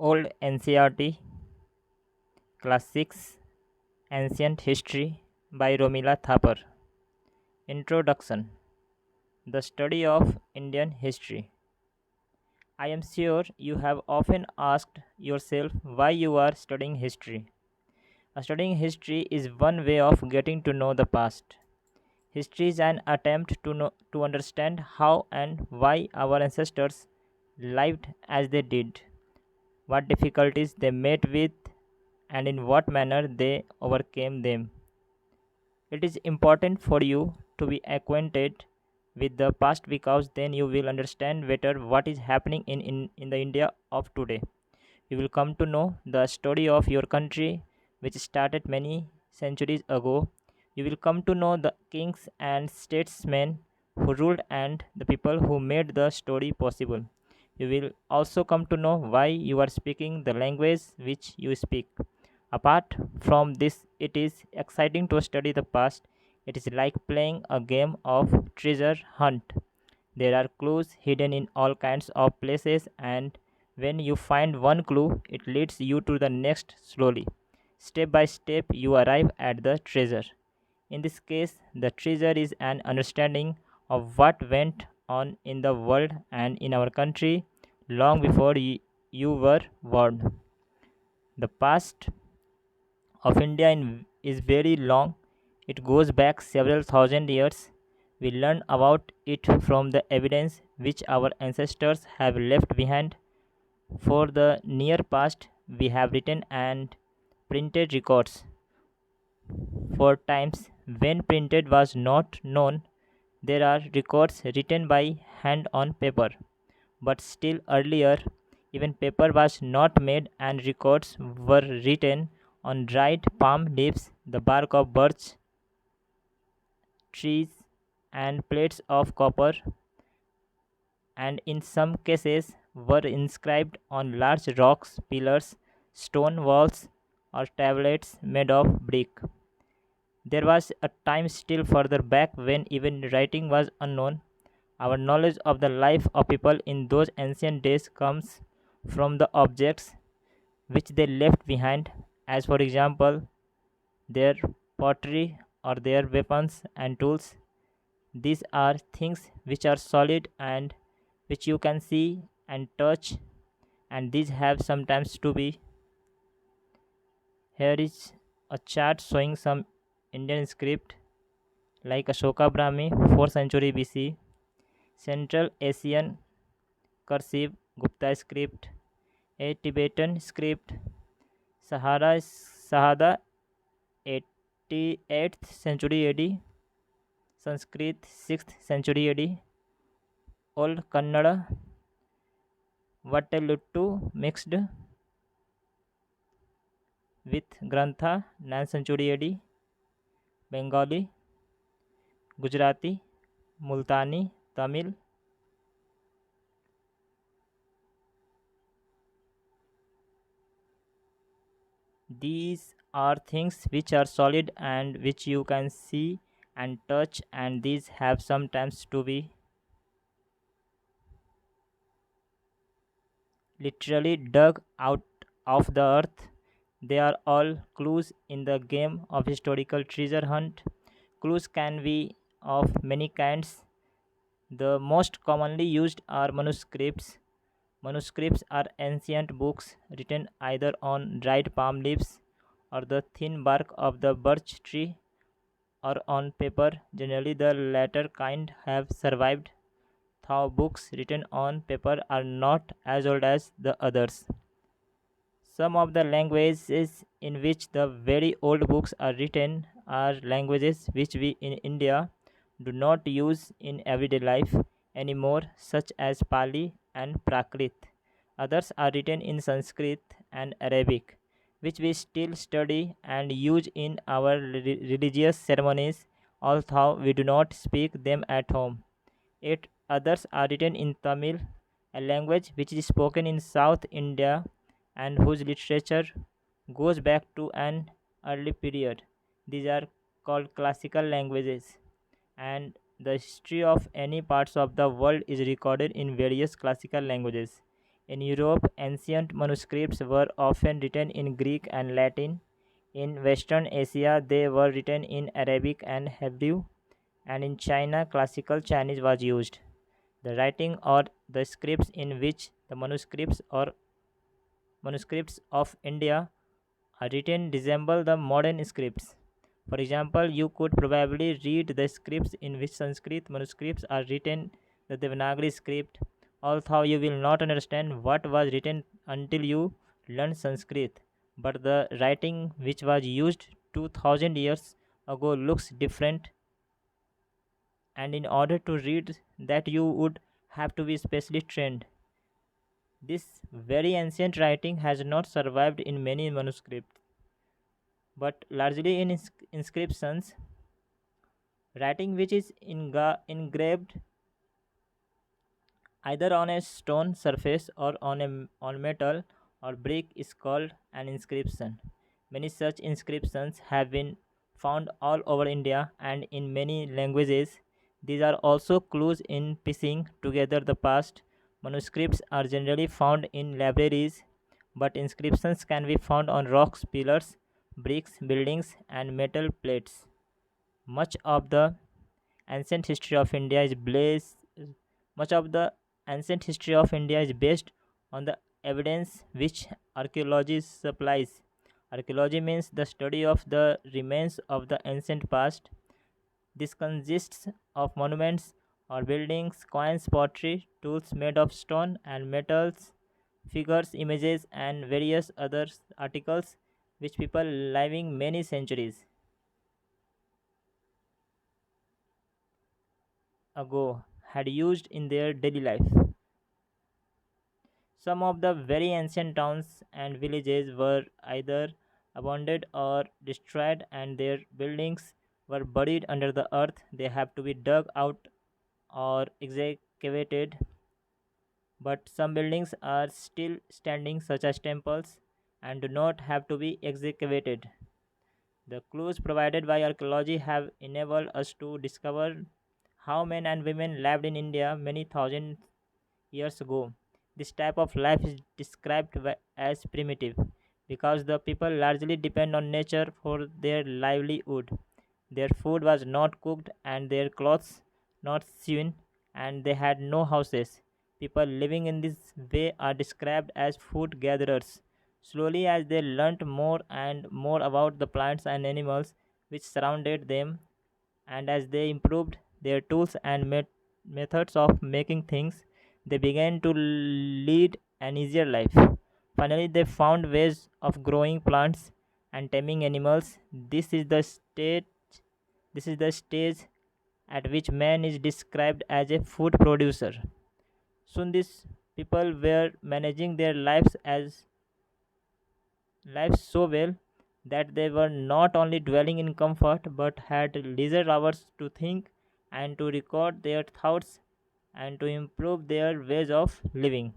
Old NCERT Class 6 Ancient History by Romila Thaper. Introduction. The study of Indian history. I am sure you have often asked yourself why you are studying history. Studying history is one way of getting to know the past. History is an attempt to understand how and why our ancestors lived as they did, what difficulties they met with, and in what manner they overcame them. It is important for you to be acquainted with the past because then you will understand better what is happening in the India of today. You will come to know the story of your country, which started many centuries ago. You will come to know the kings and statesmen who ruled and the people who made the story possible. You will also come to know why you are speaking the language which you speak. Apart from this, it is exciting to study the past. It is like playing a game of treasure hunt. There are clues hidden in all kinds of places, and when you find one clue, it leads you to the next slowly. Step by step, you arrive at the treasure. In this case, the treasure is an understanding of what went on in the world and in our country long before you were born. The past of is very long. It goes back several thousand years. We learn about it from the evidence which our ancestors have left behind. For the near past, we have written and printed records. For times when printed was not known, there are records written by hand on paper. But still earlier, even paper was not made and records were written on dried palm leaves, the bark of birch trees, and plates of copper, and in some cases were inscribed on large rocks, pillars, stone walls, or tablets made of brick. There was a time still further back when even writing was unknown. Our knowledge of the life of people in those ancient days comes from the objects which they left behind, as for example, their pottery or their weapons and tools. These are things which are solid and which you can see and touch, and these have sometimes to be. Here is a chart showing some Indian script like Ashoka Brahmi, 4th century BC, Central Asian cursive Gupta script, a Tibetan script, Sahada 88th century AD, Sanskrit 6th century AD, Old Kannada, Vatteluttu mixed with Grantha 9th century AD, Bengali, Gujarati, Multani, Tamil. These are things which are solid and which you can see and touch, and these have sometimes to be literally dug out of the earth. They are all clues in the game of historical treasure hunt. Clues can be of many kinds. The most commonly used are manuscripts. Manuscripts are ancient books written either on dried palm leaves or the thin bark of the birch tree or on paper. Generally, the latter kind have survived, though books written on paper are not as old as the others. Some of the languages in which the very old books are written are languages which we in India do not use in everyday life anymore, such as Pali and Prakrit. Others are written in Sanskrit and Arabic, which we still study and use in our religious ceremonies, although we do not speak them at home. Yet others are written in Tamil, a language which is spoken in South India and whose literature goes back to an early period. These are called classical languages, and the history of any parts of the world is recorded in various classical languages. In Europe, ancient manuscripts were often written in Greek and Latin. In Western Asia, they were written in Arabic and Hebrew, and in China, classical Chinese was used. The writing or the scripts in which the manuscripts of India are written resemble the modern scripts. For example, you could probably read the scripts in which Sanskrit manuscripts are written, the Devanagari script, although you will not understand what was written until you learn Sanskrit. But the writing which was used 2000 years ago looks different, and in order to read that, you would have to be specially trained. This very ancient writing has not survived in many manuscripts, but largely in inscriptions. Writing which is engraved either on a stone surface or on metal or brick is called an inscription. Many such inscriptions have been found all over India and in many languages. These are also clues in piecing together the past. Manuscripts are generally found in libraries, but inscriptions can be found on rocks, pillars, bricks, buildings, and metal plates. Much of the ancient history of India is blazed, much of the ancient history of India is based on the evidence which archaeology supplies. Archaeology means the study of the remains of the ancient past. This consists of monuments or buildings, coins, pottery, tools made of stone and metals, figures, images, and various other articles which people living many centuries ago had used in their daily life. Some of the very ancient towns and villages were either abandoned or destroyed, and their buildings were buried under the earth. They have to be dug out or excavated, but some buildings are still standing, such as temples, and do not have to be excavated. The clues provided by archaeology have enabled us to discover how men and women lived in India many thousand years ago. This type of life is described as primitive because the people largely depend on nature for their livelihood. Their food was not cooked and their clothes not sewn, and they had no houses. People living in this way are described as food gatherers. Slowly, as they learnt more and more about the plants and animals which surrounded them, and as they improved their tools and methods of making things, they began to lead an easier life. Finally, they found ways of growing plants and taming animals. This is the stage at which man is described as a food producer. Soon these people were managing their lives so well that they were not only dwelling in comfort but had leisure hours to think and to record their thoughts and to improve their ways of living.